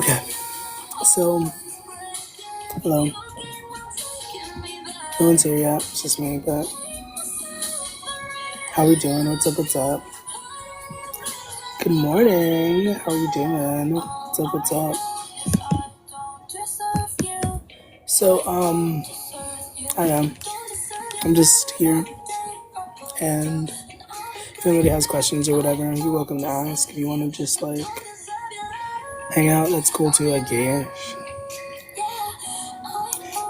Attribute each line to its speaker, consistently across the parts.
Speaker 1: Okay, so hello. No one's here yet. It's just me. But how we doing? What's up? What's up? Good morning. How are you doing? What's up? What's up? So I am. I'm just here, and if anybody has questions or whatever, you're welcome to ask. If you want to just like hang out, that's cool too. I guess.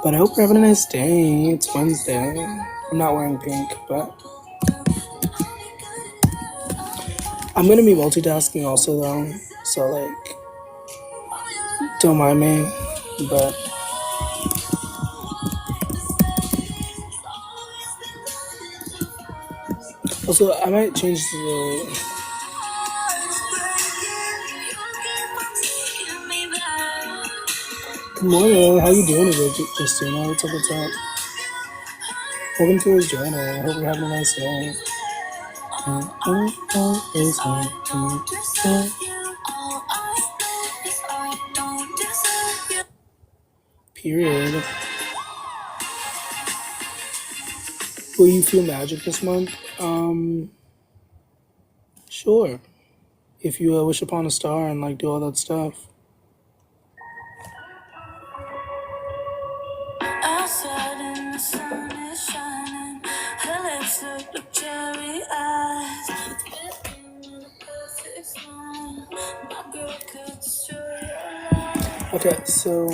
Speaker 1: But I hope you're having a nice day. It's Wednesday. I'm not wearing pink, but I'm gonna be multitasking also though. So like, don't mind me. But also, I might change the. Good morning. How you doing today, Justina? What's up? What's up? Welcome to his journey. I hope you're having a nice day. Period. Will you feel magic this month? Sure. If you wish upon a star and like do all that stuff. Outside and the sun is shining. Her lips look like cherry eyes. My girl could destroy your life. Okay, so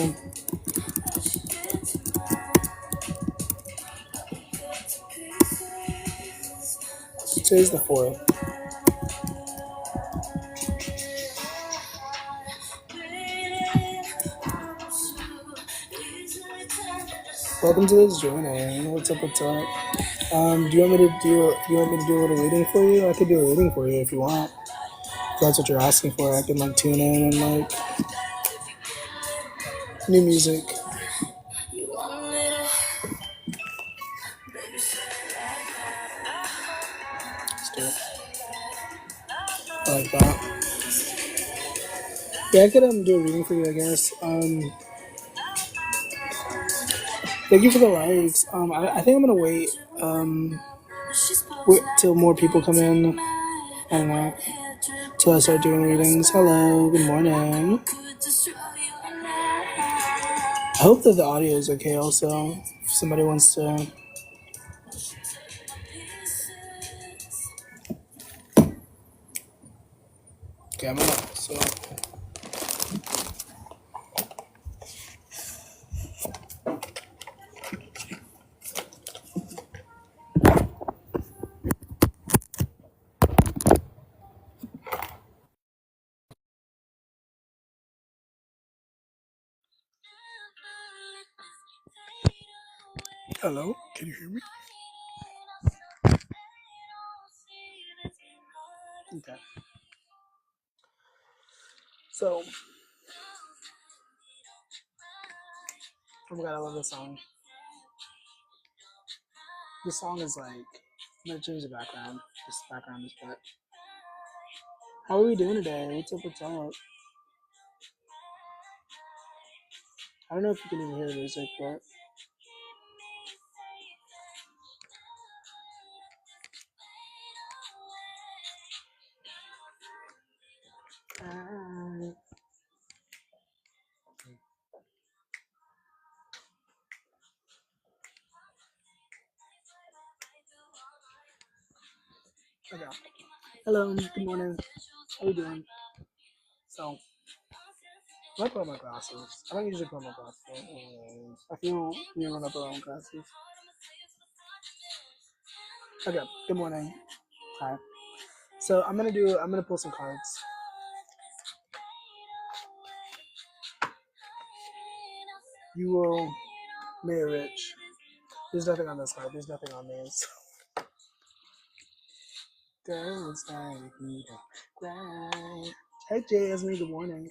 Speaker 1: today's the 4th. Welcome to this journey. What's up? What's up? Do you want me to do? You want me to do a little reading for you? I could do a reading for you if you want. If that's what you're asking for. I can like tune in and like new music. Let's do it. I like that. Yeah, I could do a reading for you, I guess. Thank you for the likes. I think I'm gonna wait till more people come in. I don't know. Till I start doing readings. Hello, good morning. I hope that the audio is okay also. If somebody wants to. Okay, I'm up. So. Hello, can you hear me? Okay. So, oh my god, I love this song. This song is like, I'm gonna change the background. This background is wet. How are we doing today? What's up? What's up? I don't know if you can even hear the music, but. Okay. Hello, good morning. How are you doing? So, I might put on my glasses. I don't usually put on my glasses. I feel you when I put on glasses. Okay, good morning. Hi. So I'm gonna pull some cards. You will marry rich. There's nothing on this card. There's nothing on these. Don't stay me to cry. Hey Jasmine, good morning.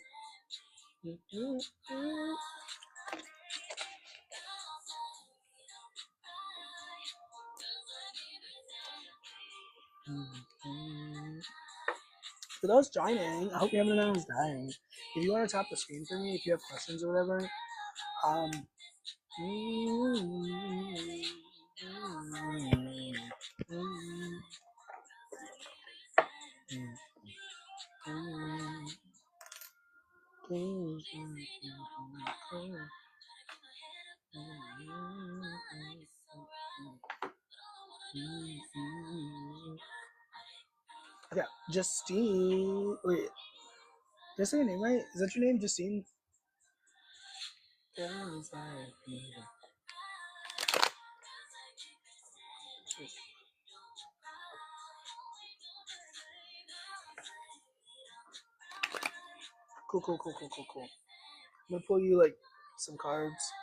Speaker 1: For those joining, I hope you're having a nice day. If you want to tap the screen for me, if you have questions or whatever, um, okay, Justine. Wait, did I say your name right? Is that your name, Justine? Cool, cool, cool, cool, cool, cool. I'm gonna pull you like some cards.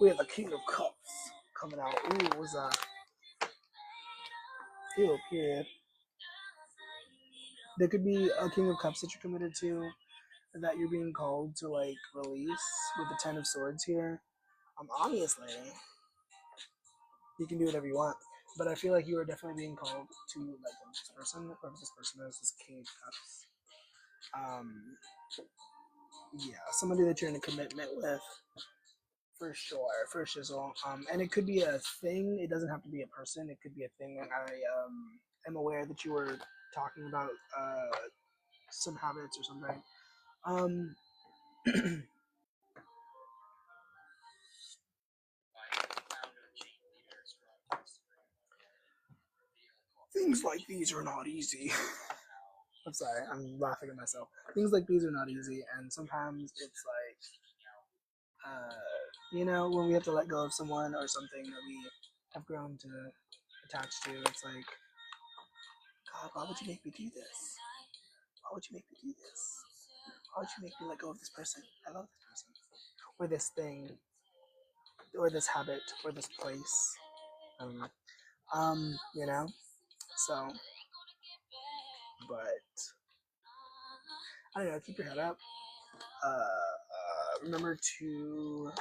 Speaker 1: We have the King of Cups coming out. Ooh, what's that? Ew, period. There could be a King of Cups that you're committed to, that you're being called to like release with the Ten of Swords here. Obviously, you can do whatever you want, but I feel like you are definitely being called to like this person, or this person is this King of Cups. Yeah, somebody that you're in a commitment with, for sure, for shizzle. And it could be a thing. It doesn't have to be a person. It could be a thing. I am aware that you were talking about some habits or something. Things like these are not easy. I'm sorry, I'm laughing at myself. Things like these are not easy, and sometimes it's like, when we have to let go of someone or something that we have grown to attach to, it's like, God, why would you make me do this? Why would you make me do this? Why would you make me let go of this person? I love this person. Or this thing, or this habit, or this place. I don't know. So, but I don't know. Keep your head up. Remember to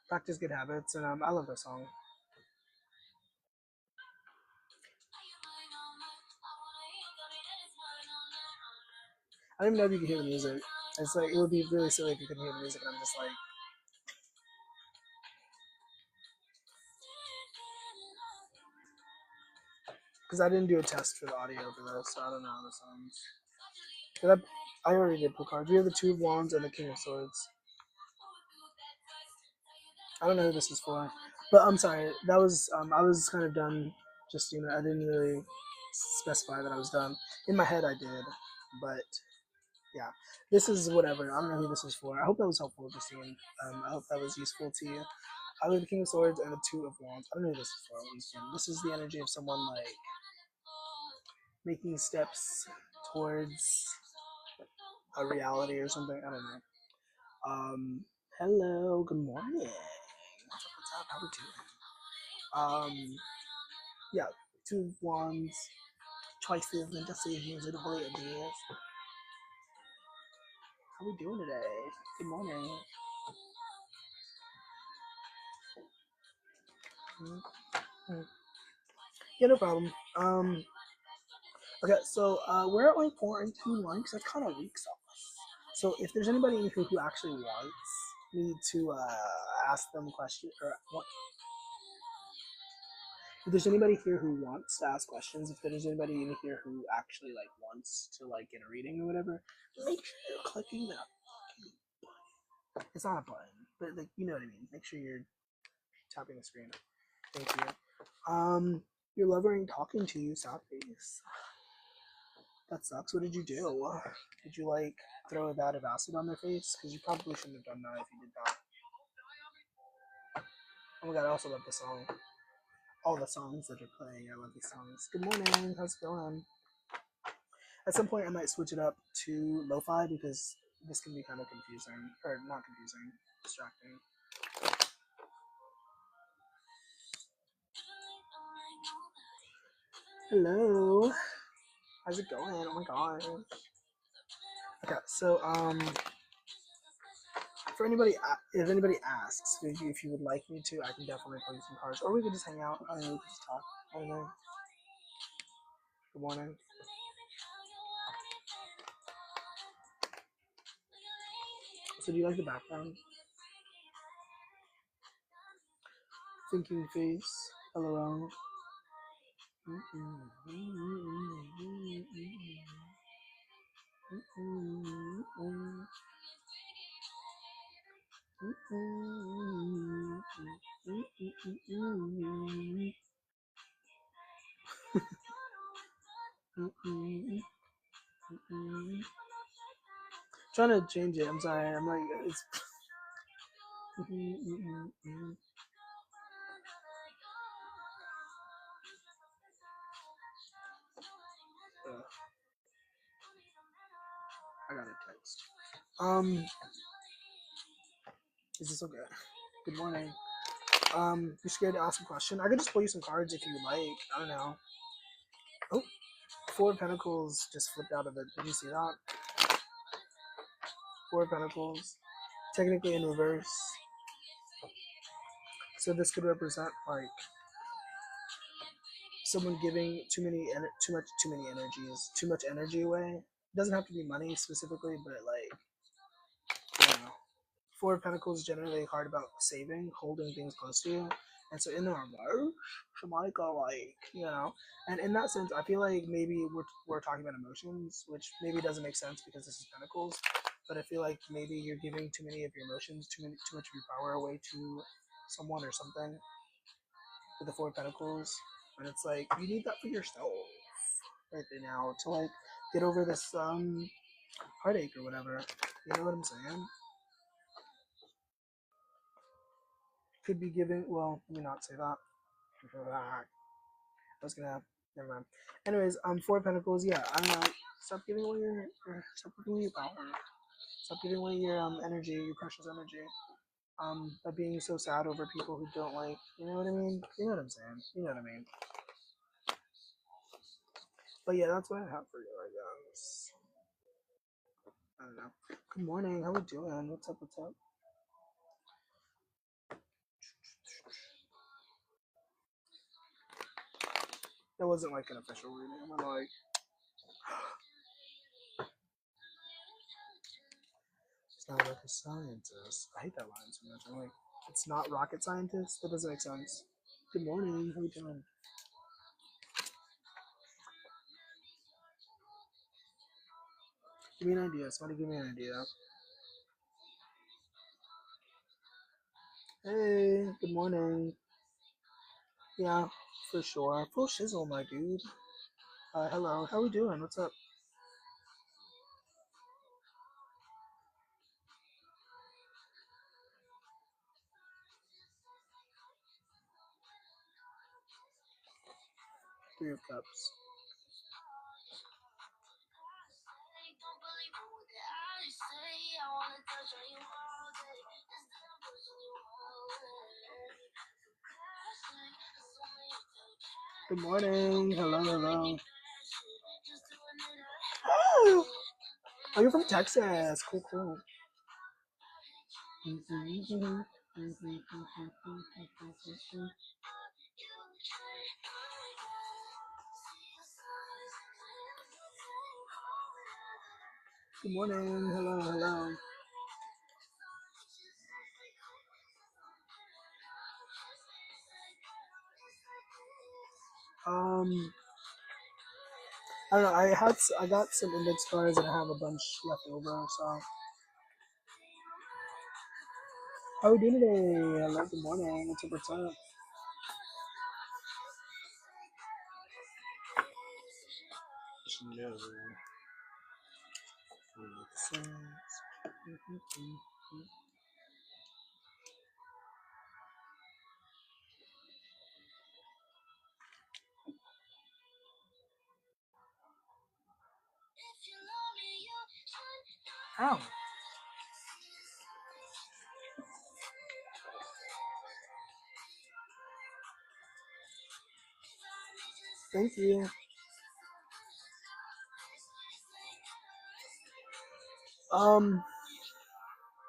Speaker 1: practice good habits, and I love this song. I don't even know if you can hear the music. It's like, it would be really silly if you couldn't hear the music, and I'm just like, because I didn't do a test for the audio for this, so I don't know how this sounds. But I already did pull cards. We have the Two of Wands and the King of Swords. I don't know who this is for, but I'm sorry. That was I was kind of done. Just I didn't really specify that I was done. In my head, I did, but yeah, this is whatever. I don't know who this is for. I hope that was helpful, Justine. I hope that was useful to you. I have the King of Swords and the Two of Wands. I don't know who this is for. This is the energy of someone like making steps towards a reality or something. I don't know. Hello, good morning. What's up? How we doing? Yeah, Two of Wands, choices and decisions and holy ideas. How we doing today? Good morning. Mm-hmm. Yeah, no problem. Okay, so we're at like 4 and 2 likes. That's kind of weak sauce. So if there's anybody in here who actually wants me to ask them questions, or if there's anybody here who wants to ask questions, if there's anybody in here who actually like wants to like get a reading or whatever, make sure you're clicking that button. It's not a button, but like you know what I mean. Make sure you're tapping the screen. Thank you. Your lover ain't talking to you, sad face. That sucks. What did you do? Did you like throw a vat of acid on their face? Because you probably shouldn't have done that if you did that. Oh my god, I also love the song. All the songs that are playing, I love these songs. Good morning, how's it going? At some point, I might switch it up to lo-fi because this can be kind of confusing, or not confusing, distracting. Hello, how's it going? Oh my gosh. Okay, so for anybody, if anybody asks if you would like me to, I can definitely play some cards, or we could just hang out. I don't know, we could just talk. I don't know. Good morning. So do you like the background? Thinking face. LOL. Trying to change it. I'm sorry. I'm like it's. I got a text. Is this okay? Good morning. You're scared to ask a question? I could just pull you some cards if you like. I don't know. Oh, Four of Pentacles just flipped out of it. Did you see that? Four of Pentacles, technically in reverse. So this could represent like someone giving too many energies, too much energy away. It doesn't have to be money specifically, but like I don't know. Four of Pentacles is generally hard about saving, holding things close to you. And so in the reverse, Jamaica, like, and in that sense, I feel like maybe we're talking about emotions, which maybe doesn't make sense because this is Pentacles. But I feel like maybe you're giving too many of your emotions, too much of your power away to someone or something with the Four of Pentacles. And it's like, you need that for yourself right now to like get over this heartache or whatever. You know what I'm saying? Could be giving. Well, let me not say that. I was gonna. Never mind. Anyways, Four of Pentacles. Yeah, I don't know. Stop giving away stop giving away your power. Stop giving away your energy, your precious energy. By being so sad over people who don't like. You know what I mean? You know what I'm saying? You know what I mean? But yeah, that's what I have for you, I guess. I don't know. Good morning. How we doing? What's up? What's up? That wasn't like an official reading. I'm like. It's not like a scientist. I hate that line so much. I'm like, it's not rocket scientist? That doesn't make sense. Good morning. How you doing? Give me an idea. Somebody give me an idea. Hey, good morning. Yeah, for sure. Full shizzle, my dude. Hello. How we doing? What's up? Three of Cups. Good morning. Hello, hello. Oh, you're from Texas. Cool, cool. Good morning. Hello, hello. I don't know. I got some index cards and I have a bunch left over. So how are we doing today? Hello, good morning. What's up? What's up? No. Ow. Thank you.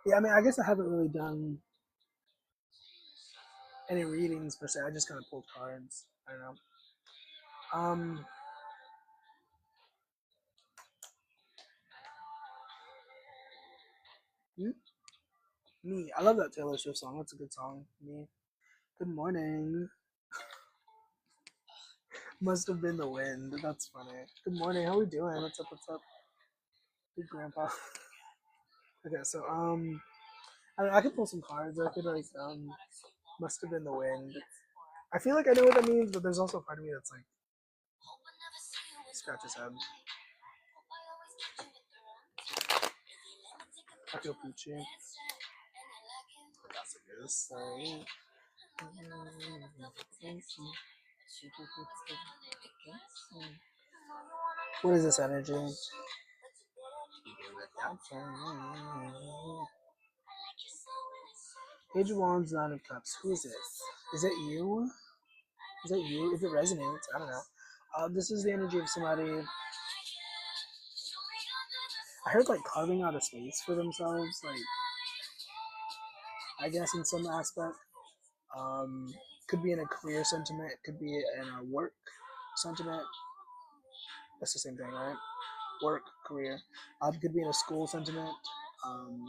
Speaker 1: Yeah, I mean, I guess I haven't really done any readings per se. I just kind of pulled cards. I don't know. Hmm? Me. I love that Taylor Swift song. That's a good song. Me. Good morning. Must have been the wind. That's funny. Good morning. How we doing? What's up? What's up? Big grandpa. Okay, so I could pull some cards. I could like must have been the wind. I feel like I know what that means, but there's also a part of me that's like scratch his head. I feel peachy. That's a good sign. What is this energy? Page of Wands, Nine of Cups. Who is this? Is it you? Is that you? If it resonates, I don't know. This is the energy of somebody. I heard like carving out a space for themselves, like I guess in some aspect. Um, could be in a career sentiment, could be in a work sentiment. That's the same thing, right? Work, career. Could be in a school sentiment. Um,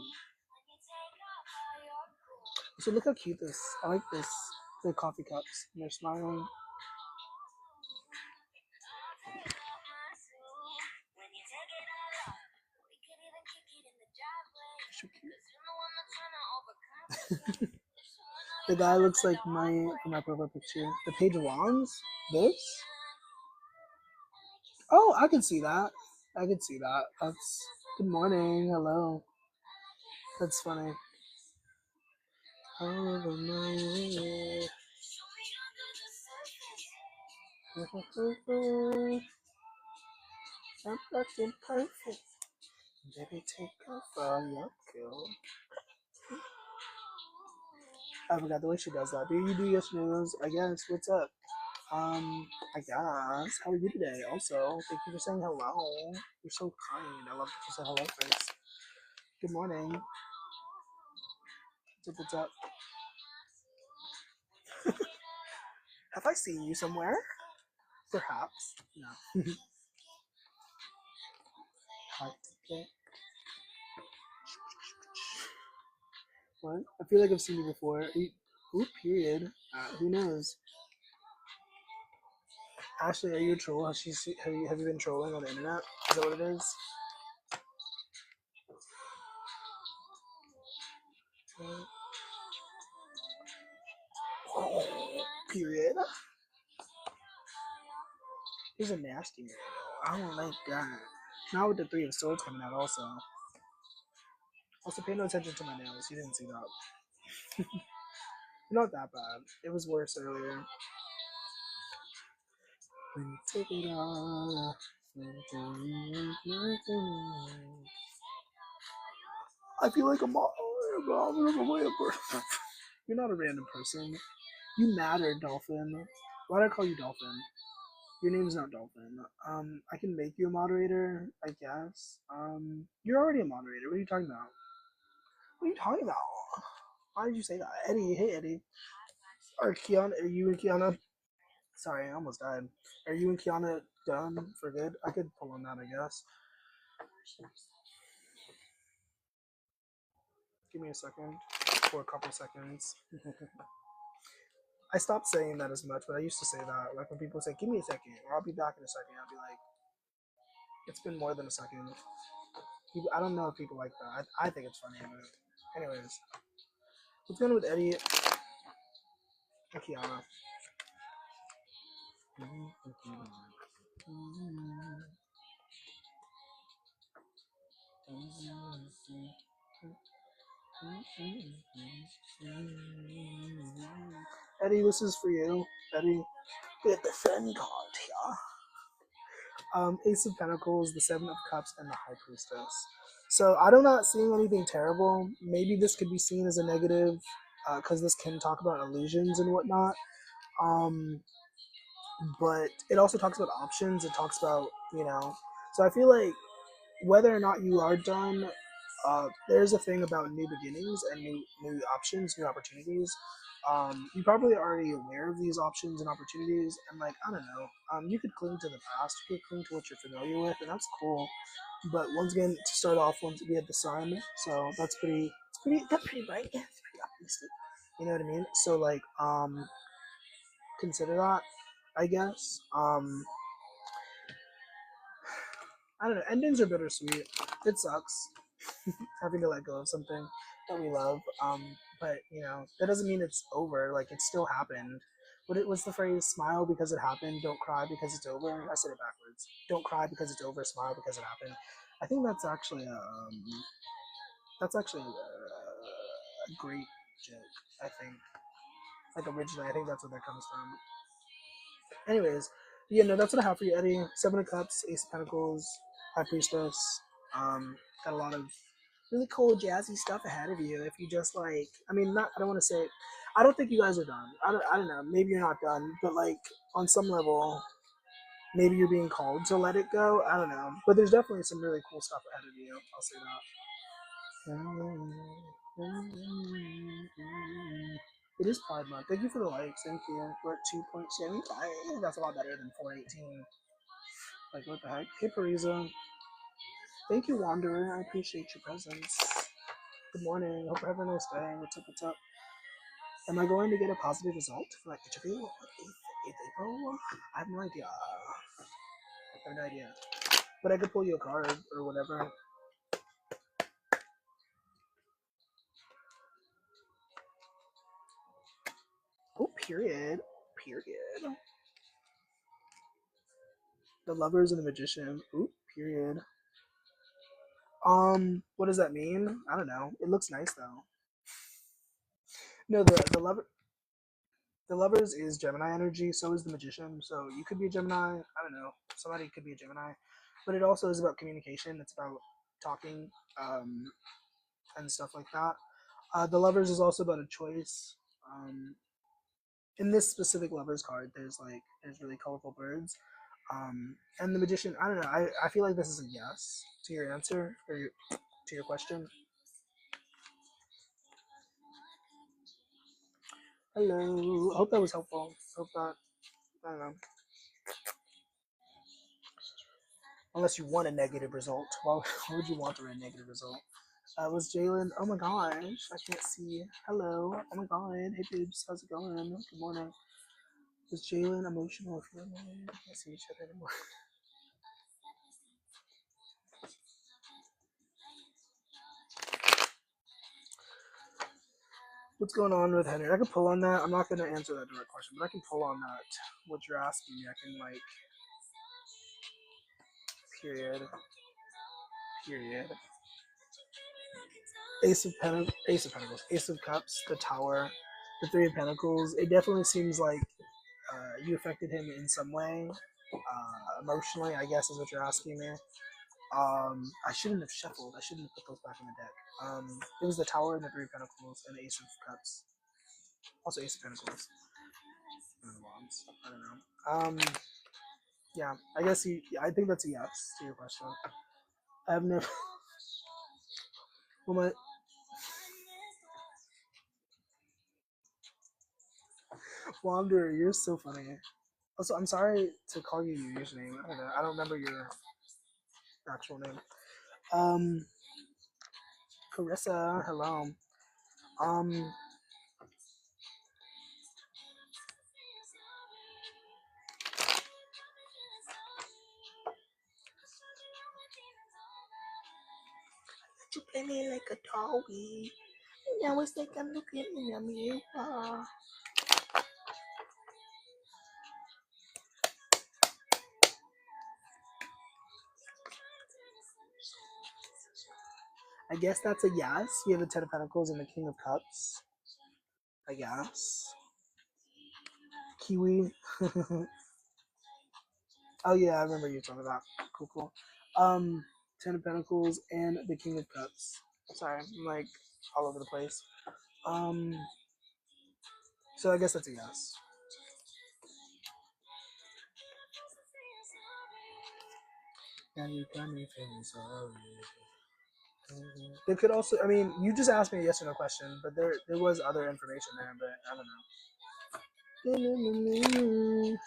Speaker 1: so look how cute this. I like this. The coffee cups. And they're smiling. So cute. The guy looks like my profile picture. The Page of Wands. This. Oh, I can see that. I can see that. That's good morning. Hello. That's funny. Over my way. I'm looking perfect. Baby, take off all your clothes. I forgot the way she does that. Do you do your snooze? I guess. What's up? I guess. How are you today? Also, thank you for saying hello. You're so kind. I love that you said hello first. Good morning. What's up? What's up? Have I seen you somewhere? Perhaps. No. Hard to get. What? I feel like I've seen you before. Ooh, period. Who knows? Ashley, are you a troll? Have you been trolling on the internet? Is that what it is? Oh, period. He's a nasty man. I don't like that. Now with the Three of Swords coming out also. Also, pay no attention to my nails. You didn't see that. Not that bad. It was worse earlier. When you take it off. I feel like I'm all. You're not a random person. You matter, Dolphin. Why do I call you Dolphin? Your name's not Dolphin. I can make you a moderator, I guess. You're already a moderator. What are you talking about? What are you talking about? Why did you say that? Eddie, hey Eddie. Are Kiana, are you and Kiana? Sorry, I almost died. Are you and Kiana done for good? I could pull on that, I guess. Give me a second. For a couple seconds. I stopped saying that as much, but I used to say that. Like when people say, give me a second, or I'll be back in a second, I'll be like, it's been more than a second. I don't know if people like that. I think it's funny, but anyways. What's going on with Eddie and Kiana? Eddie, this is for you. Eddie, get the friend card here. Ace of Pentacles, the Seven of Cups, and the High Priestess. So I'm not seeing anything terrible. Maybe this could be seen as a negative, because this can talk about illusions and whatnot. Um, but it also talks about options. It talks about, So I feel like whether or not you are done, there's a thing about new beginnings and new options, new opportunities. You're probably already aware of these options and opportunities, and like I don't know, you could cling to the past, you could cling to what you're familiar with, and that's cool. But once again, to start off, once we had the sun, so that's pretty bright. Yeah, it's pretty optimistic. You know what I mean? So like, consider that, I guess. I don't know. Endings are bittersweet. It sucks having to let go of something that we love. But that doesn't mean it's over. Like, it still happened. What's the phrase? Smile because it happened. Don't cry because it's over. I said it backwards. Don't cry because it's over. Smile because it happened. I think that's actually a great joke. I think, like, originally, I think that's where that comes from. Anyways, that's what I have for you, Eddie. Seven of Cups, Ace of Pentacles, High Priestess. Got a lot of really cool, jazzy stuff ahead of you. If you just like, I mean, not. I don't want to say. I don't think you guys are done. I don't know. Maybe you're not done, but like on some level, maybe you're being called to let it go. I don't know. But there's definitely some really cool stuff ahead of you. I'll say that. It is Pride Month. Thank you for the likes. Thank you. We're at 2.7. That's a lot better than 418. Like, what the heck? Hey, Parisa. Thank you, Wanderer. I appreciate your presence. Good morning. Hope you're having a nice day. What's up? What's up? Am I going to get a positive result for that interview on 8th April? I have no idea. I have no idea. But I could pull you a card or whatever. Oh, period. Period. The Lovers and the Magician. Ooh, period. What does that mean? I don't know. It looks nice though. No, the Lovers is Gemini energy, so is the Magician. So you could be a Gemini. I don't know. Somebody could be a Gemini. But it also is about communication. It's about talking, and stuff like that. The Lovers is also about a choice. In this specific Lovers card, there's really colorful birds. And the Magician, I don't know. I feel like this is a yes to your answer, or to your question. Hello. I hope that was helpful. Hope that, I don't know. Unless you want a negative result. Why would you want a negative result? Was Jalen? Oh my gosh, I can't see. Hello. Oh my god. Hey, babes. How's it going? Good morning. Was Jalen emotional or feeling? I can't see each other anymore. What's going on with Henry? I can pull on that. I'm not going to answer that direct question, but I can pull on that. What you're asking me, I can, like, period. Period. Ace of Pentacles, Ace of Cups, the Tower, the Three of Pentacles. It definitely seems like you affected him in some way, emotionally, I guess is what you're asking me. I shouldn't have shuffled. I shouldn't have put those back in the deck. It was the Tower and the Three of Pentacles and the Ace of Cups. Also Ace of Pentacles. And the Wands. I don't know. Yeah, I guess I think that's a yes to your question. I've never. Well, Wanderer, you're so funny. Also, I'm sorry to call you your username. I don't know. I don't remember your actual name. Um, Carissa, hello. Um, you play me like a doggy. Now it's like I'm looking in a mirror. I guess that's a yes. You have the Ten of Pentacles and the King of Cups. I guess. Kiwi. Oh yeah, I remember you talking about. Cool, cool. Um, Ten of Pentacles and the King of Cups. Sorry, I'm like all over the place. Um, so I guess that's a yes. Now you got me feeling sorry. There could also, I mean, you just asked me a yes or no question, but there was other information there, but I don't know.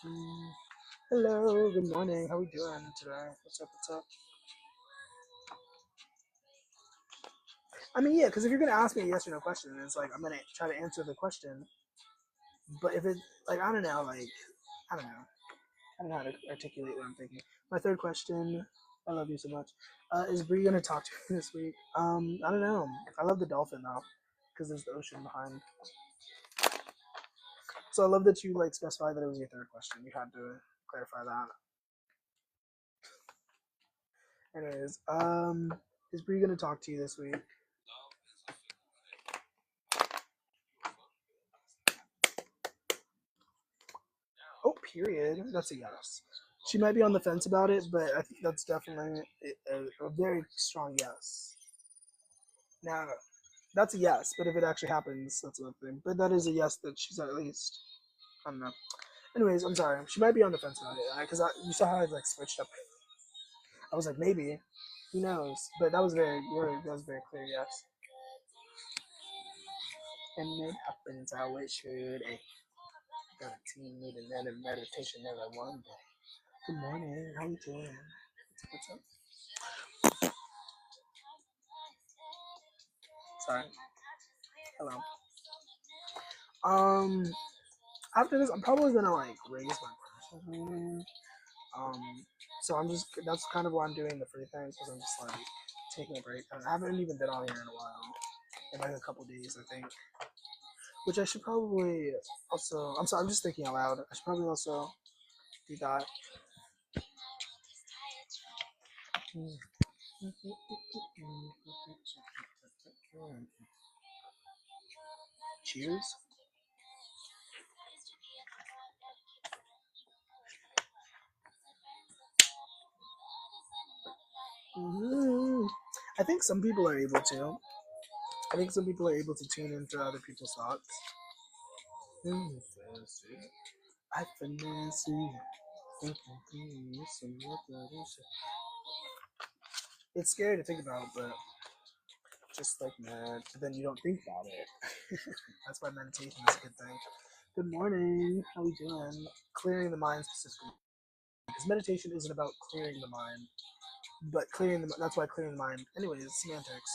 Speaker 1: Hello, good morning. How we doing today? What's up? What's up? I mean, yeah, because if you're gonna ask me a yes or no question, it's like I'm gonna try to answer the question. But if it, like, I don't know, like, I don't know, I don't know how to articulate what I'm thinking. My third question, I love you so much. Is Bree gonna talk to me this week? I don't know. I love the dolphin though, because there's the ocean behind. So I love that you like specified that it was your third question. You had to clarify that. Anyways, is Bree gonna talk to you this week? Oh, period. That's a yes. She might be on the fence about it, but I think that's definitely a very strong yes. Now, that's a yes, but if it actually happens, that's another thing. But that is a yes that she's at least. I don't know. Anyways, I'm sorry. She might be on the fence about it because you saw how I like switched up. I was like, maybe. Who knows? But that was very clear yes. And it happens how it should. Got a team meeting and a meditation that I one day. Good morning. How you doing? What's up? Sorry. Hello. Um, after this, I'm probably gonna like raise my personal. Um, so I'm just that's kind of why I'm doing the free things because I'm just like taking a break. I haven't even been on here in a while, in like a couple days, I think. Which I should probably also. I'm sorry. I'm just thinking out loud. I should probably also do that. Cheers. Mm-hmm. I think some people are able to. I think some people are able to tune into other people's thoughts. I finesse it's scary to think about, but just like that, but then you don't think about it. That's why meditation is a good thing. Good morning. How we doing? Clearing the mind specifically, because meditation isn't about clearing the mind, but clearing the. That's why clearing the mind. Anyways, semantics.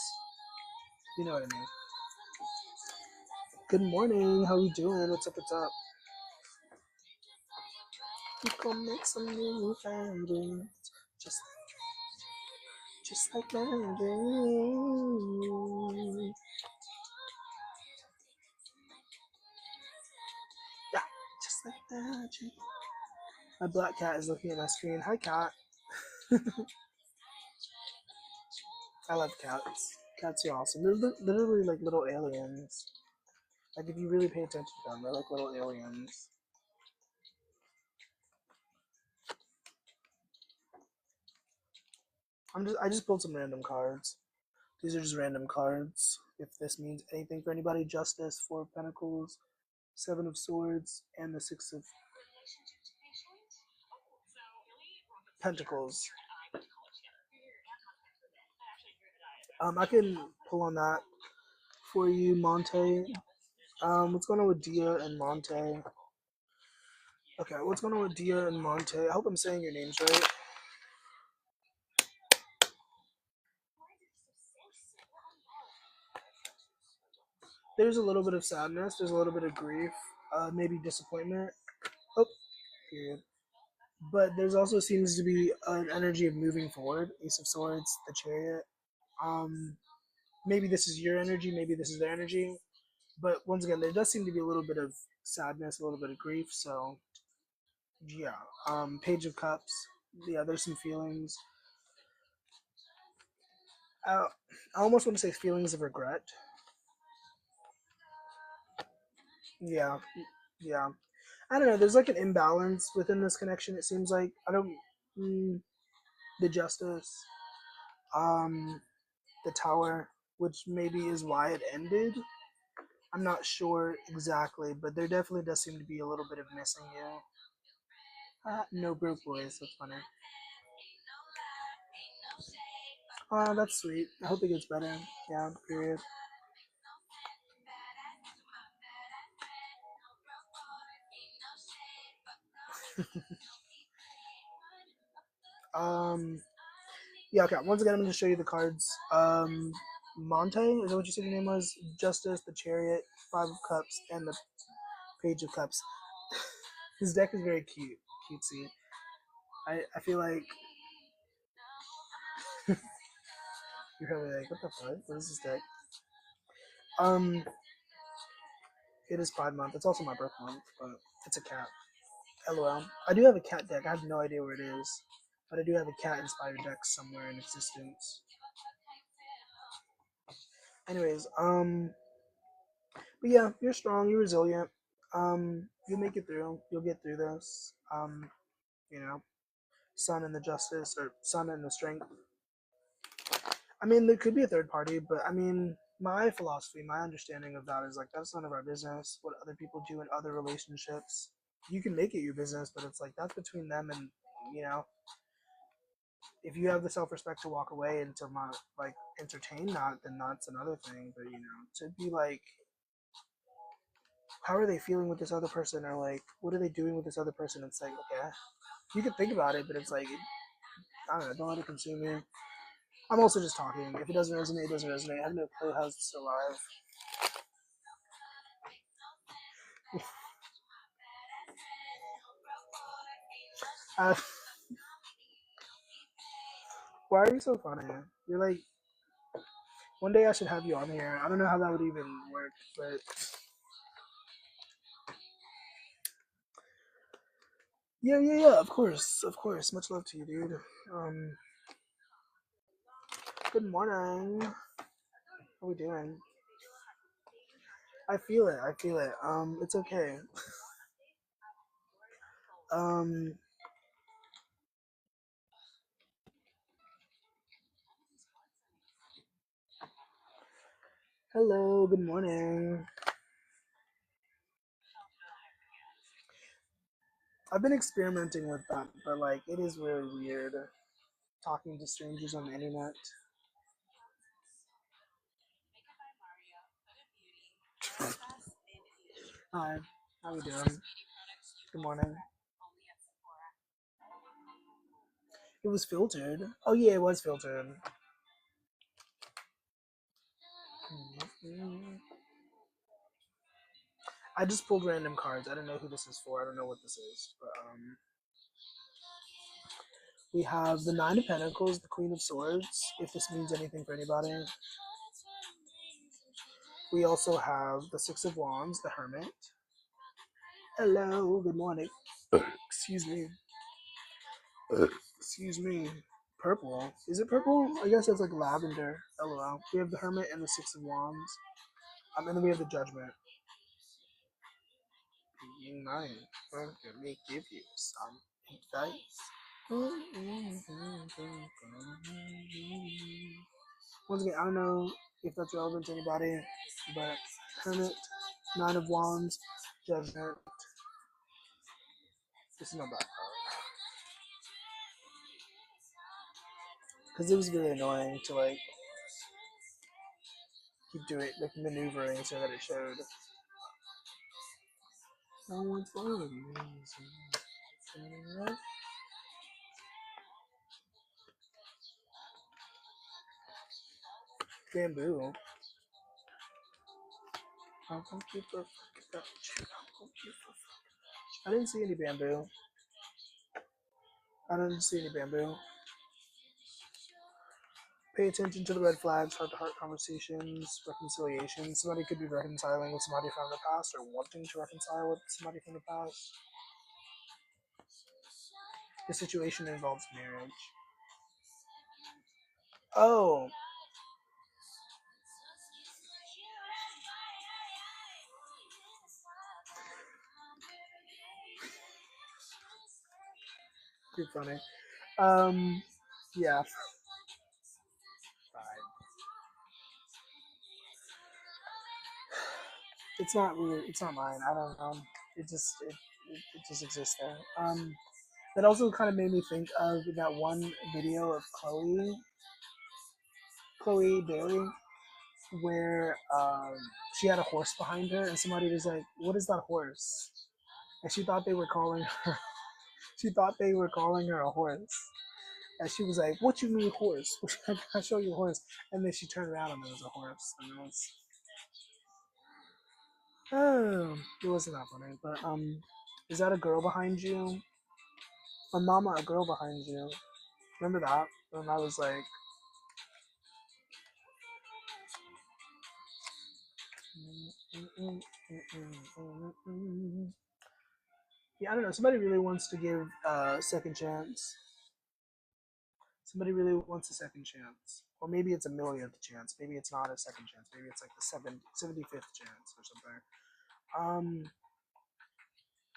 Speaker 1: You know what I mean. Good morning. How we doing? What's up? What's up? We gonna make some new habits, just like magic. Yeah, just like magic. My black cat is looking at my screen. Hi, cat. I love cats. Cats are awesome. They're literally like little aliens. Like if you really pay attention to them, they're like little aliens. I just pulled some random cards. These are just random cards. If this means anything for anybody, Justice, Four of Pentacles, Seven of Swords, and the Six of Pentacles. I can pull on that for you, Monte. What's going on with Dia and Monte? Okay, what's going on with Dia and Monte? I hope I'm saying your names right. There's a little bit of sadness. There's a little bit of grief. Maybe disappointment. Oh, period. But there's also seems to be an energy of moving forward. Ace of Swords, the Chariot. Um, maybe this is your energy. Maybe this is their energy. But once again, there does seem to be a little bit of sadness, a little bit of grief. So yeah. Page of Cups. Yeah, there's some feelings. I almost want to say feelings of regret. Yeah, yeah. I don't know. There's like an imbalance within this connection. It seems like I don't. Mm, the Justice, um, the Tower, which maybe is why it ended. I'm not sure exactly, but there definitely does seem to be a little bit of missing you. No broke boys. That's funny. Oh, that's sweet. I hope it gets better. Yeah. Period. Yeah, okay. Once again, I'm going to show you the cards. Monte, is that what you said your name was? Justice, the Chariot, Five of Cups, and the Page of Cups. His deck is very cutesy. I feel like you're probably like, what the fuck? What is this deck? Um, it is Pride Month. It's also my birth month, but it's a cat. LOL. I do have a cat deck. I have no idea where it is, but I do have a cat-inspired deck somewhere in existence. Anyways, but yeah, you're strong. You're resilient. You'll make it through. You'll get through this. You know, Sun and the Justice, or Sun and the Strength. I mean, there could be a third party, but I mean, my philosophy, my understanding of that is like that's none of our business. What other people do in other relationships, you can make it your business, but it's like that's between them and you know. If you have the self-respect to walk away and to not like entertain that, then that's another thing. But you know, to be like, how are they feeling with this other person, or like, what are they doing with this other person? It's like, okay, you can think about it, but it's like, I don't know, don't let it consume you. I'm also just talking. If it doesn't resonate, it doesn't resonate. I have no clue how it's still alive. Uh, why are you so funny? You're like, one day I should have you on here. I don't know how that would even work, but yeah. Of course. Much love to you, dude. Um, Good morning. How we doing? I feel it. I feel it. It's okay. Um, Hello. Good morning. I've been experimenting with that, but like, it is really weird talking to strangers on the internet. Hi. How we doing? Good morning. It was filtered. Oh yeah, it was filtered. I just pulled random cards. I don't know who this is for. I don't know what this is, but we have the Nine of Pentacles, the Queen of Swords. If this means anything for anybody, we also have the Six of Wands, the Hermit. Hello. Good morning. Excuse me. Excuse me. Purple. Is it purple? I guess that's like lavender. LOL. We have the Hermit and the Six of Wands. And then we have the Judgment. Being mine. Let me give you some advice. Once again, I don't know if that's relevant to anybody, but Hermit, Nine of Wands, Judgment. This is not bad. Because it was really annoying to like keep doing like maneuvering so that it showed. No one's following me. Bamboo. I won't give a fuck about you. I won't give a fuck. I didn't see any bamboo. I didn't see any bamboo. Pay attention to the red flags, heart to heart conversations, reconciliation. Somebody could be reconciling with somebody from the past or wanting to reconcile with somebody from the past. The situation involves marriage. Oh, pretty funny. Yeah. Fine. It's not weird. It's not mine. I don't know. It just exists there. That also kind of made me think of that one video of Chloe Daly, where she had a horse behind her, and somebody was like, "What is that horse?" And she thought they were calling her. She thought they were calling her a horse. And she was like, "What you mean horse? I show you a horse." And then she turned around and there was a horse. And it was, oh, it wasn't that funny. But is that a girl behind you? A mama, a girl behind you. Remember that? When I was like, yeah, I don't know. Somebody really wants to give a second chance. Somebody really wants a second chance. Or maybe it's a millionth chance. Maybe it's not a second chance. Maybe it's like the 75th chance or something.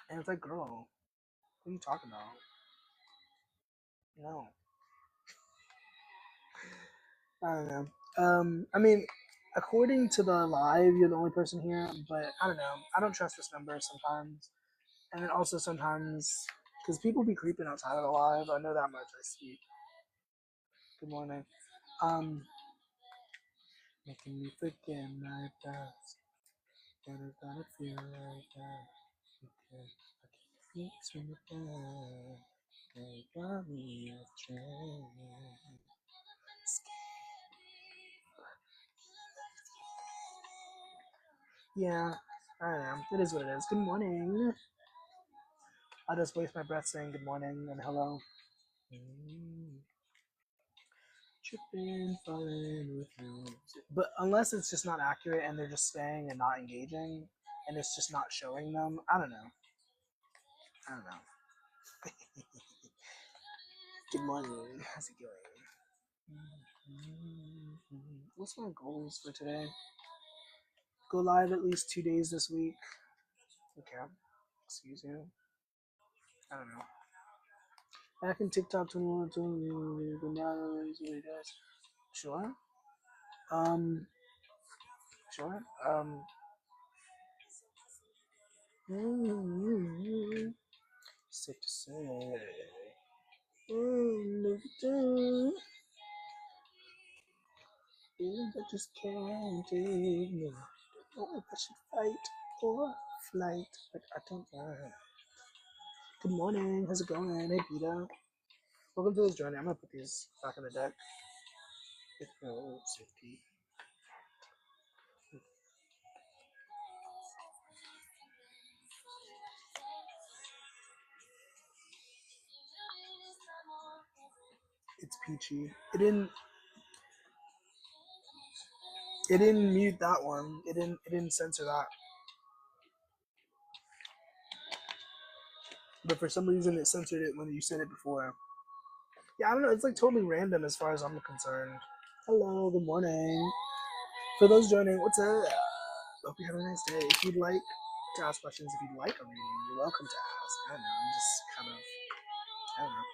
Speaker 1: And it's like, girl, what are you talking about? No. I don't know. I mean, according to the live, you're the only person here, but I don't know. I don't trust this number sometimes. And then also sometimes, because people be creeping outside of the live, I know that much. I see. Good morning. Making me forget my past. Gonna feel like that. Because I can't swing it back. They got me astray. Yeah, I don't know. It is what it is. Good morning. I'll just waste my breath saying good morning and hello. Tripping, falling with you. But unless it's just not accurate and they're just staying and not engaging and it's just not showing them, I don't know. I don't know. Good morning. How's it going? What's my goals for today? Go live at least 2 days this week. Okay. Excuse you. I don't know. Back in TikTok 21, 20, Sure. Um, sure. Safe to say. Look at that. Feeling I just can't ignore. Don't know if I should fight or flight, but I don't mind. Good morning. How's it going? Hey, Peter. Welcome to this journey. I'm gonna put these back in the deck. With no safety. It's peachy. It didn't mute that one. It didn't censor that. But for some reason it censored it when you said it before. Yeah, I don't know. It's like totally random as far as I'm concerned. Hello, good morning. For those joining, what's up? Hope you have a nice day. If you'd like to ask questions, if you'd like a reading, you're welcome to ask. I don't know. I'm just kind of, I don't know.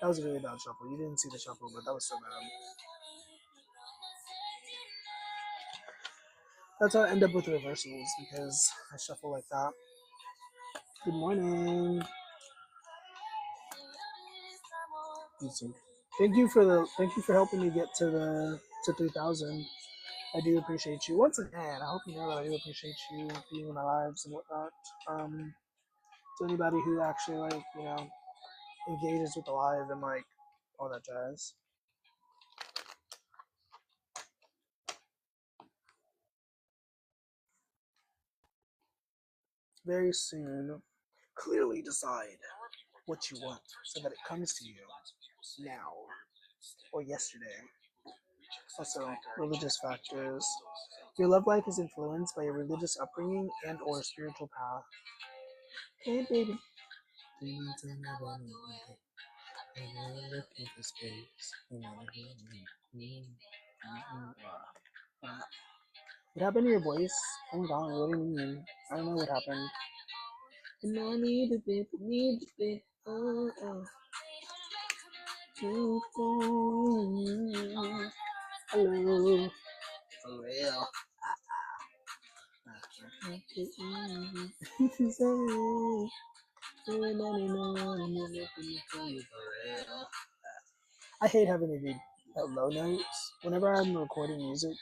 Speaker 1: That was a really bad shuffle. You didn't see the shuffle, but that was so bad. That's how I end up with reversals because I shuffle like that. Good morning. Thank you for helping me get to 3,000. I do appreciate you once again. I hope you know that I do appreciate you being in my lives and whatnot. To anybody who actually engages with the live and all that jazz. Very soon, clearly decide what you want so that it comes to you now or yesterday. Also, religious factors. Your love life is influenced by your religious upbringing and or spiritual path. Hey, baby. Looking for space. What happened to your voice? Oh my god, what do you mean? I don't know what happened. And I need a bit. Oh, oh. Hello. For real. I hate having to do low notes. Whenever I'm recording music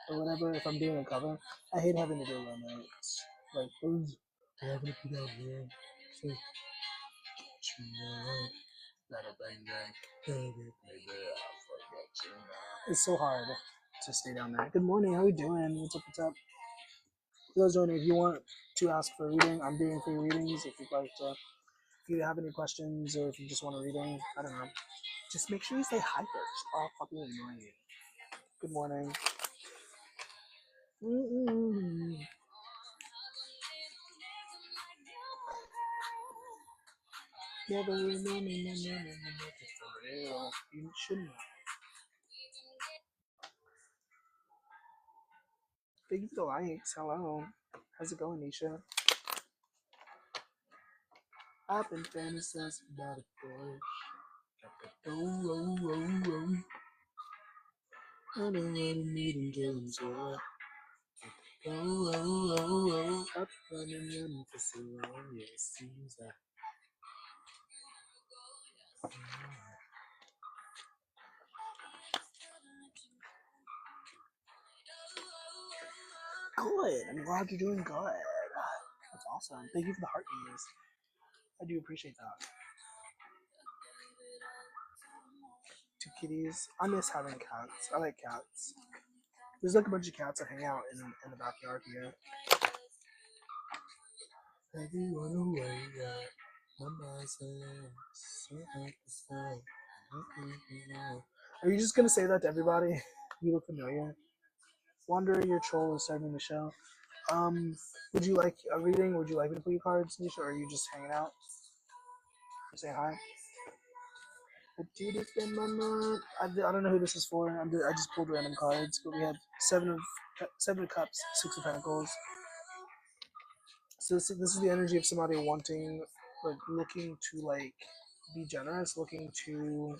Speaker 1: or whatever, if I'm doing a cover, I hate having to do low notes. Like, those. It's so hard to stay down there. Good morning, how are we doing? What's up, what's up? For those joining, if you want to ask for a reading, I'm doing free readings. If you'd like to, if you have any questions or if you just want a reading, I don't know. Just make sure you say hi first. Oh, fucking annoying. Good morning. Never for real. You shouldn't. Thank you for the likes. Hello. How's it going, Nisha? I've been fantasizing about a Porsche. I don't want to meet and get into I've been running for so long, yeah, it seems that. Good. I'm glad you're doing good. That's awesome. Thank you for the heart news. I do appreciate that. Two kitties. I miss having cats. I like cats. There's like a bunch of cats that hang out in the backyard here. Everyone away, Are you just gonna say that to everybody? You look familiar. Wanderer, your troll is starting the show. Would you like a reading? Would you like me to pull your cards, Nisha, or are you just hanging out? Say hi. Dude, it's been my month. I don't know who this is for. I just pulled random cards, but we have seven of cups, 6 of pentacles. So this is the energy of somebody wanting, like, looking to like be generous, looking to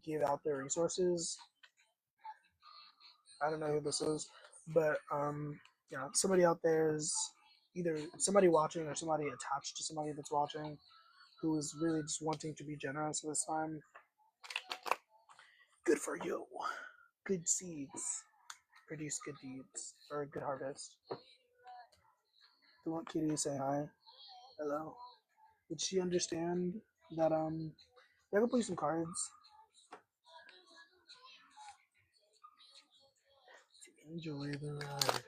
Speaker 1: give out their resources. I don't know who this is, but yeah, somebody out there is either somebody watching or somebody attached to somebody that's watching who is really just wanting to be generous this time. Good for you. Good seeds produce good deeds or a good harvest. Do you want Kitty to say hi? Hello. Did she understand that I can play some cards? Enjoy the ride.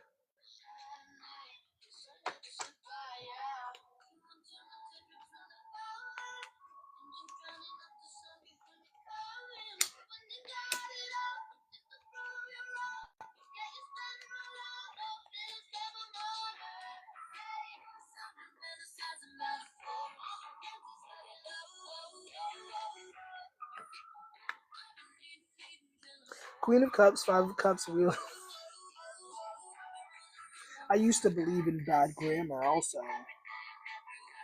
Speaker 1: Queen of Cups, 5 of Cups, Wheel. I used to believe in bad grammar also.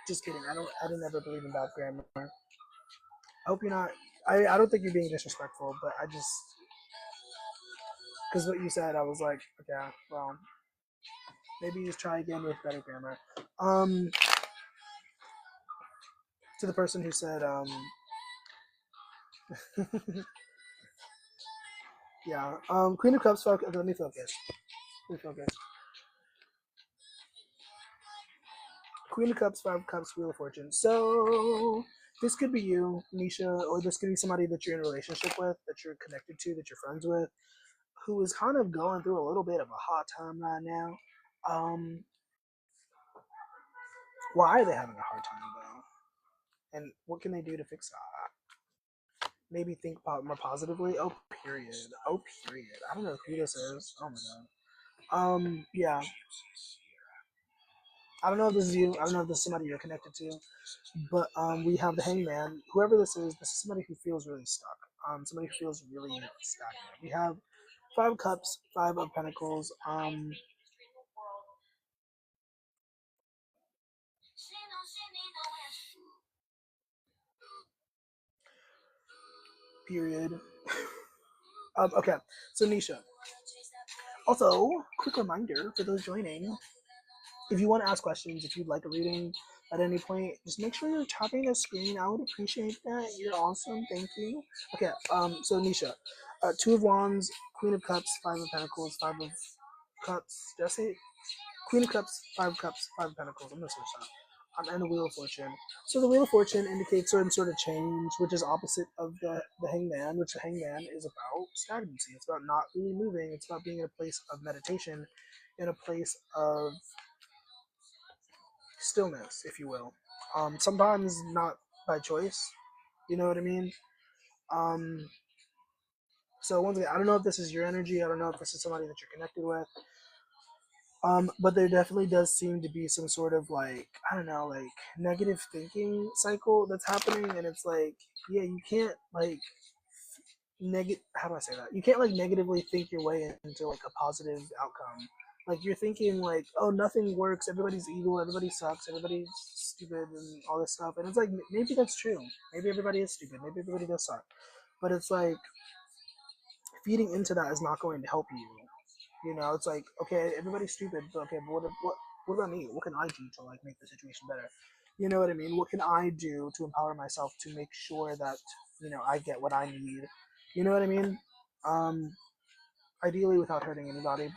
Speaker 1: Just kidding. I don't ever believe in bad grammar. I hope you're not. I don't think you're being disrespectful, but I just because what you said, I was like, okay, well, maybe just try again with better grammar. To the person who said, yeah, Queen of Cups. Okay, let me focus. Queen of Cups, 5 of Cups, Wheel of Fortune. So this could be you, Nisha, or this could be somebody that you're in a relationship with, that you're connected to, that you're friends with, who is kind of going through a little bit of a hard time right now. Why are they having a hard time though? And what can they do to fix that? Maybe think more positively. Oh, period. Oh, period. I don't know who this is. Oh my god. Yeah. I don't know if this is you. I don't know if this is somebody you're connected to. But we have the Hangman. Whoever this is somebody who feels really stuck. Somebody who feels really stagnant. We have 5 Cups, 5 of Pentacles. Period. Okay, so Nisha. Also, quick reminder for those joining: if you want to ask questions, if you'd like a reading, at any point, just make sure you're tapping the screen. I would appreciate that. You're awesome. Thank you. Okay, so Nisha, Two of Wands, Queen of Cups, Five of Pentacles, Five of Cups. Did I say Queen of Cups, Five of Pentacles? I'm gonna switch that. And the Wheel of Fortune. So the Wheel of Fortune indicates some sort of change, which is opposite of the Hangman, which the Hangman is about stagnancy. It's about not really moving. It's about being in a place of meditation, in a place of stillness, if you will. Sometimes not by choice. You know what I mean? Um, so once again, I don't know if this is your energy. I don't know if this is somebody that you're connected with. But there definitely does seem to be some sort of like, I don't know, like negative thinking cycle that's happening, and it's like, yeah, you can't like negative. How do I say that? You can't like negatively think your way into like a positive outcome. Like you're thinking like, oh, nothing works. Everybody's evil. Everybody sucks. Everybody's stupid and all this stuff. And it's like maybe that's true. Maybe everybody is stupid. Maybe everybody does suck. But it's like feeding into that is not going to help you. You know, it's like, okay, everybody's stupid, but okay, but what about me? What can I do to like make the situation better? You know what I mean? What can I do to empower myself to make sure that, I get what I need? You know what I mean? Um, Ideally without hurting anybody,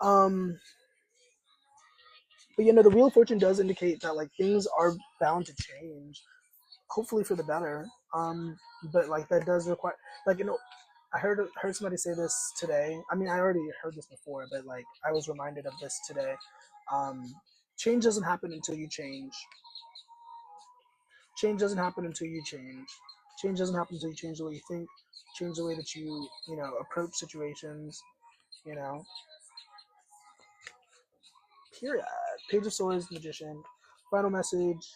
Speaker 1: um, but the Wheel of Fortune does indicate that like things are bound to change, hopefully for the better. But like that does require, like, I heard somebody say this today. I mean, I already heard this before, but like I was reminded of this today. Um, Change doesn't happen until you change. Change doesn't happen until you change. Change doesn't happen until you change the way you think, change the way that you approach situations. You know, period. Page of Swords, Magician. Final message.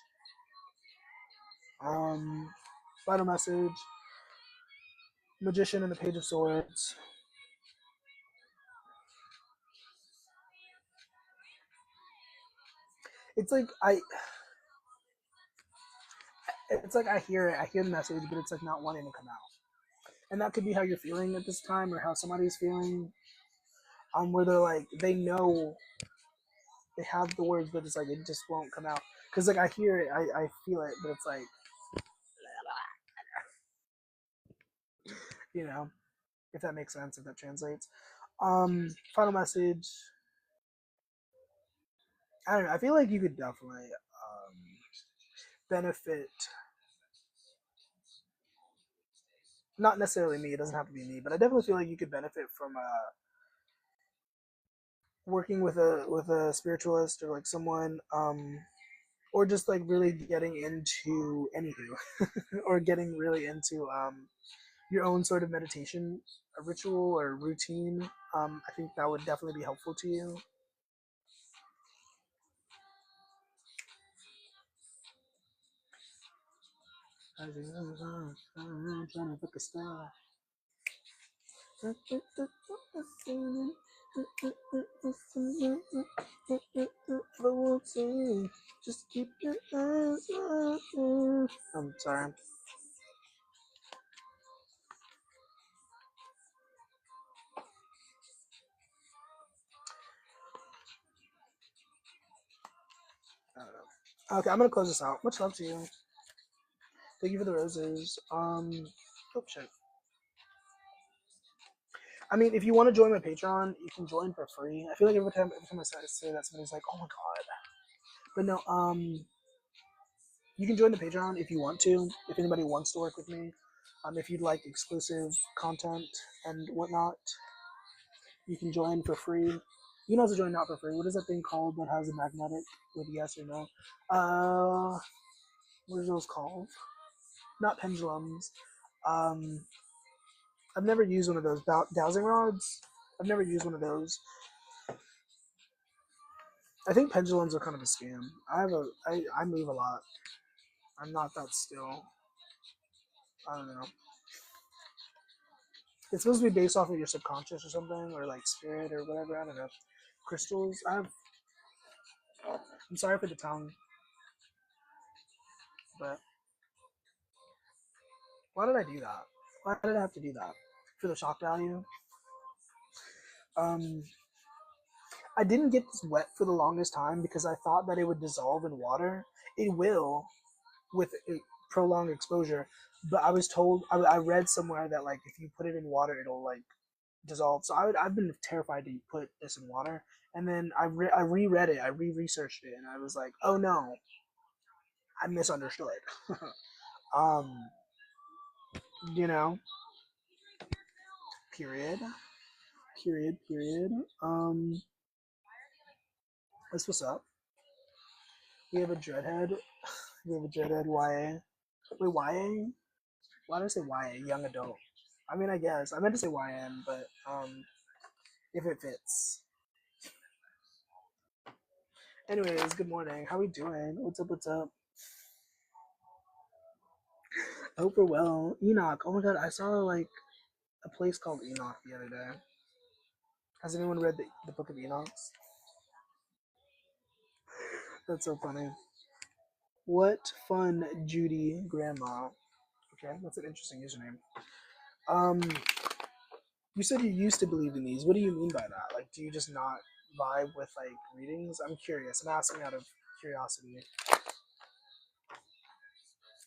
Speaker 1: Um, Final message. Magician and the Page of Swords. It's like I hear it, I hear the message, but it's like not wanting to come out. And that could be how you're feeling at this time, or how somebody's feeling. Where they're like, they know they have the words, but it's like it just won't come out. Because like I hear it, I feel it, but it's like, you know, if that makes sense, if that translates. Final message. I don't know. I feel like you could definitely benefit. Not necessarily me. It doesn't have to be me, but I definitely feel like you could benefit from working with a spiritualist, or like someone, or just like really getting into anywho, or getting really into your own sort of meditation, a ritual or routine. I think that would definitely be helpful to you. I'm trying to book a star. Just keep your eyes open. I'm sorry. I don't know. Okay, I'm gonna close this out. Much love to you. Thank you for the roses. Oh shit. I mean, if you want to join my Patreon, you can join for free. I feel like every time I say that, somebody's like, "Oh my god!" But no, you can join the Patreon if you want to. If anybody wants to work with me, if you'd like exclusive content and whatnot, you can join for free. You can also join not for free. What is that thing called that has a magnetic with yes or no? What are those called? Not pendulums. Um, I've never used one of those dowsing rods. I've never used one of those. I think pendulums are kind of a scam. I move a lot. I'm not that still. I don't know. It's supposed to be based off of your subconscious or something, or like spirit or whatever. I don't know. Crystals. I'm sorry for the tongue, but why did I do that? Why did I have to do that? For the shock value? Um, I didn't get this wet for the longest time because I thought that it would dissolve in water. It will with a prolonged exposure, but I was told I read somewhere that like if you put it in water, it'll like dissolve. So I've been terrified to put this in water, and then I reread it, I re-researched it, and I was like, oh no, I misunderstood. um, you know, period, period. That's what's up. We have a dreadhead. We have a dreadhead YA. Wait, YA? Why did I say YA? Young adult. I mean, I guess I meant to say YN, but if it fits. Anyways, good morning. How we doing? What's up? What's up? I hope we're well. Enoch. Oh my god, I saw like a place called Enoch the other day. Has anyone read the Book of Enoch? That's so funny. What fun, Judy Grandma. Okay, that's an interesting username. Um, you said you used to believe in these. What do you mean by that? Like, do you just not vibe with like readings? I'm curious. I'm asking out of curiosity.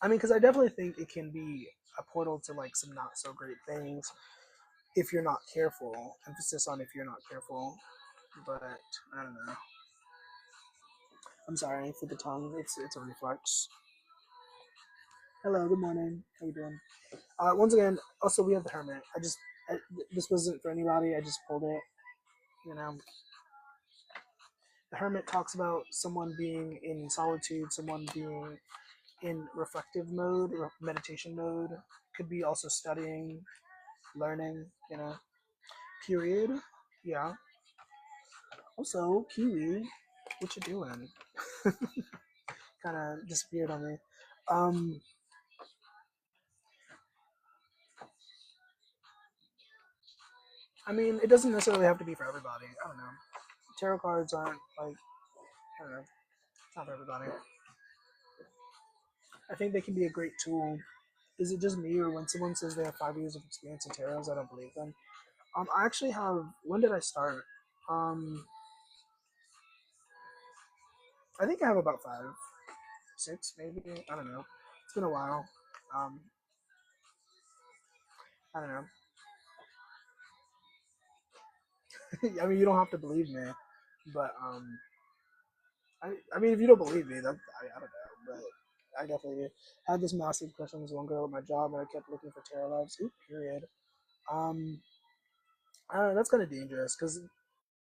Speaker 1: I mean, because I definitely think it can be a portal to like some not so great things if you're not careful. Emphasis on if you're not careful. But I don't know. I'm sorry for the tongue. It's a reflex. Hello, good morning. How you doing? Once again, also we have the hermit. This wasn't for anybody. I just pulled it. You know, the hermit talks about someone being in solitude, someone being in reflective mode, or meditation mode. Could be also studying, learning. You know, period. Yeah. Also, Kiwi, what you doing? Kind of disappeared on me. Um, I mean, it doesn't necessarily have to be for everybody. I don't know. Tarot cards aren't like I don't know. It's not for everybody. I think they can be a great tool. Is it just me, or when someone says they have 5 years of experience in tarots, I don't believe them? I actually have. When did I start? Um, I think I have about 5, 6, maybe. I don't know. It's been a while. Um, I don't know. I mean, you don't have to believe me, but I mean, if you don't believe me, I don't know, but I definitely had this massive crush on this one girl at my job, and I kept looking for tarot lives. Ooh, period. Um, I don't know. That's kind of dangerous because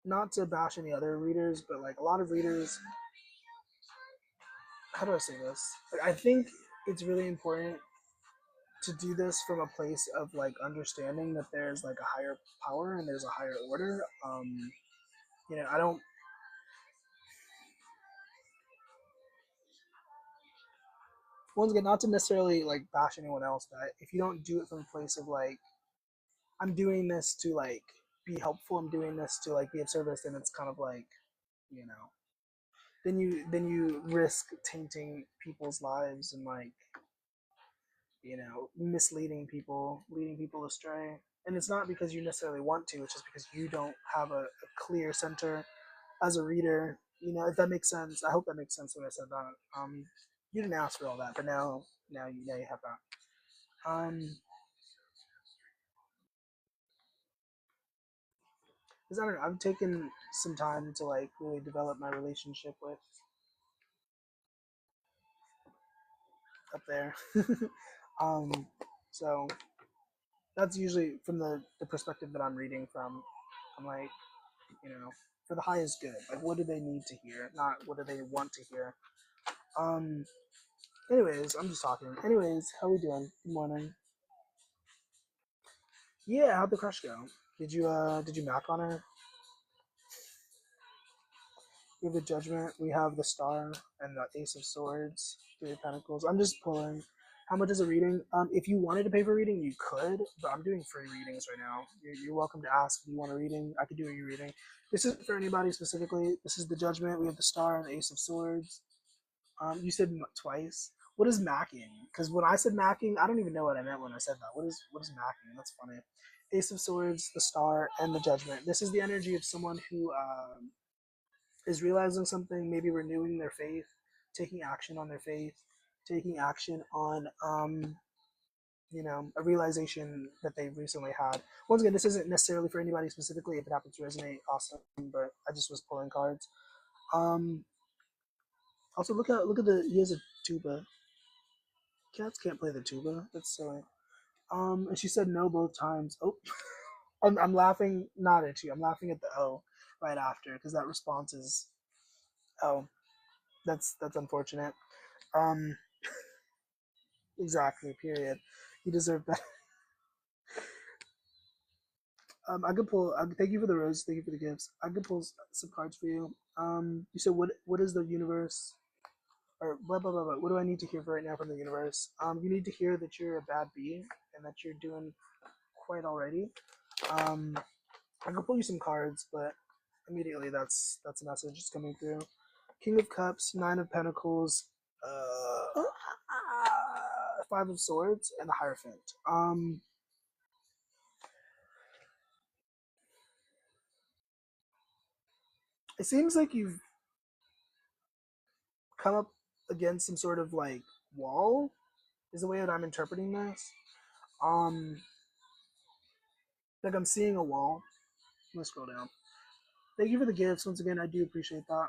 Speaker 1: not to bash any other readers, but like a lot of readers, how do I say this? Like, I think it's really important to do this from a place of like understanding that there's like a higher power and there's a higher order. I don't. Once again, not to necessarily like bash anyone else, but if you don't do it from a place of like I'm doing this to like be helpful, I'm doing this to like be of service, then it's kind of like you know, then you risk tainting people's lives and like misleading people, leading people astray. And it's not because you necessarily want to, it's just because you don't have a clear center as a reader. If that makes sense. I hope that makes sense when I said that. You didn't ask for all that, but now you have that. Because I don't know, I've taken some time to like really develop my relationship with up there. um, so that's usually from the perspective that I'm reading from. I'm like, for the highest good. Like, what do they need to hear? Not what do they want to hear. Um. Anyways, I'm just talking. Anyways, how we doing? Good morning. Yeah, how'd the crush go? Did you knock on her? We have the Judgment. We have the Star and the Ace of Swords. Three of Pentacles. I'm just pulling. How much is a reading? If you wanted to pay for a reading, you could, but I'm doing free readings right now. You're welcome to ask if you want a reading. I could do a reading. This isn't for anybody specifically. This is the Judgment. We have the Star and the Ace of Swords. You said twice. What is macking? Because when I said macking, I don't even know what I meant when I said that. What is macking? That's funny. Ace of Swords, the Star, and the Judgment. This is the energy of someone who is realizing something, maybe renewing their faith, taking action on their faith, taking action on a realization that they recently had. Once again, this isn't necessarily for anybody specifically. If it happens to resonate, awesome. But I just was pulling cards. Also, look at the he has a tuba. Cats can't play the tuba. That's silly. And she said no both times. Oh, I'm laughing not at you. I'm laughing at the O right after because that response is oh, that's unfortunate. Um, exactly. Period. You deserve better. I could pull. Thank you for the rose. Thank you for the gifts. I could pull some cards for you. You said what is the universe or blah blah blah blah. What do I need to hear right now from the universe? You need to hear that you're a bad bee and that you're doing quite already. Um, I could pull you some cards, but immediately that's a message that's coming through. King of Cups, Nine of Pentacles, Five of Swords, and the Hierophant. It seems like you've come up against some sort of like wall. Is the way that I'm interpreting this. Um, like I'm seeing a wall. Let's scroll down. Thank you for the gifts. Once again, I do appreciate that.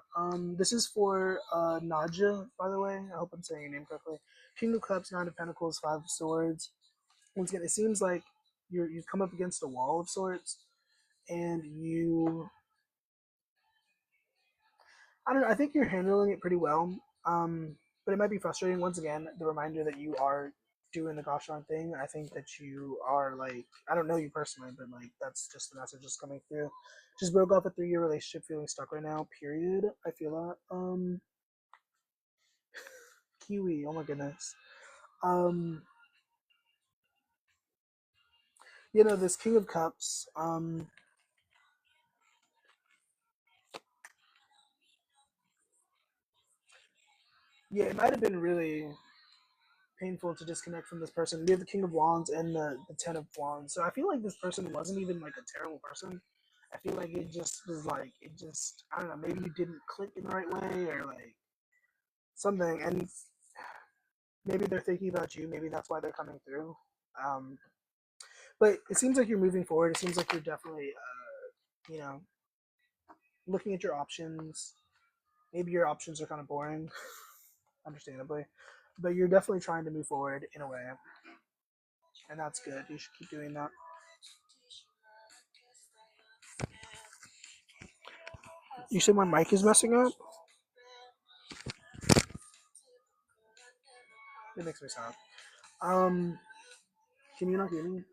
Speaker 1: This is for Nadja, by the way. I hope I'm saying your name correctly. King of Cups, Nine of Pentacles, Five of Swords. Once again, it seems like you've come up against a wall of sorts, and I don't know. I think you're handling it pretty well. But it might be frustrating. Once again, the reminder that you are doing the gosh darn thing. I think that you are like I don't know you personally, but like that's just the message that's coming through. Just broke off a 3-year relationship, feeling stuck right now. Period. I feel that. Kiwi. Oh my goodness. Um, this King of Cups. Yeah, it might have been really painful to disconnect from this person. We have the King of Wands and the Ten of Wands. So I feel like this person wasn't even like a terrible person. I feel like it just was like it just I don't know, maybe you didn't click in the right way or like something and maybe they're thinking about you, maybe that's why they're coming through. Um but it seems like you're moving forward. It seems like you're definitely you know, looking at your options. Maybe your options are kind of boring, understandably. But you're definitely trying to move forward in a way. And that's good. You should keep doing that. You said my mic is messing up? It makes me sad. Um, can you not hear me?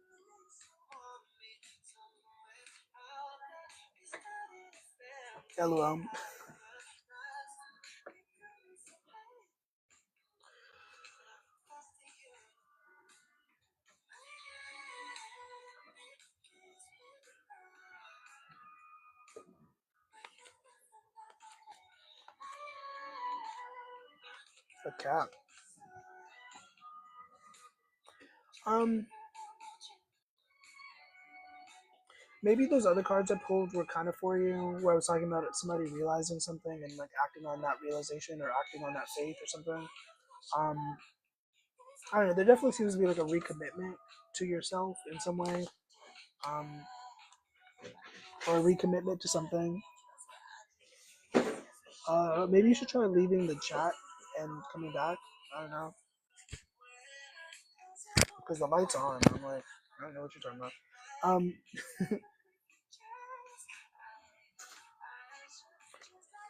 Speaker 1: LOL. A cat. Um, maybe those other cards I pulled were kind of for you, where I was talking about somebody realizing something and like acting on that realization or acting on that faith or something. Um, I don't know. There definitely seems to be like a recommitment to yourself in some way, um, or a recommitment to something. Maybe you should try leaving the chat and coming back. I don't know, because the light's on. I'm like, I don't know what you're talking about. Um,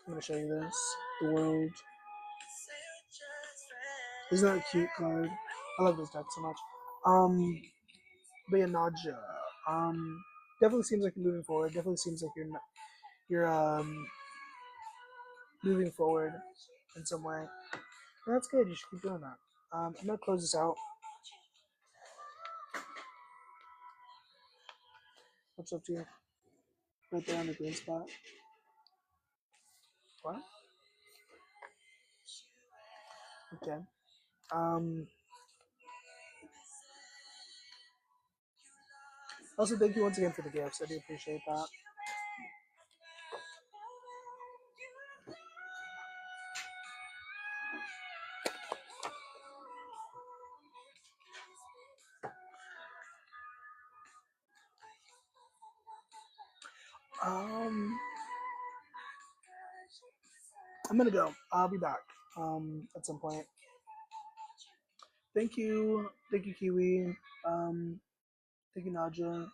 Speaker 1: I'm gonna show you this. The world. Isn't that a cute card? I love this deck so much. But yeah, Nadja. Definitely seems like you're moving forward. Definitely seems like you're moving forward in some way. And that's good. You should keep doing that. I'm gonna close this out. What's up to you? Right there on the green spot. What? Okay. Um. Also, thank you once again for the gifts. I do appreciate that. I'm gonna go. I'll be back at some point. Thank you, Kiwi. Thank you, Naja.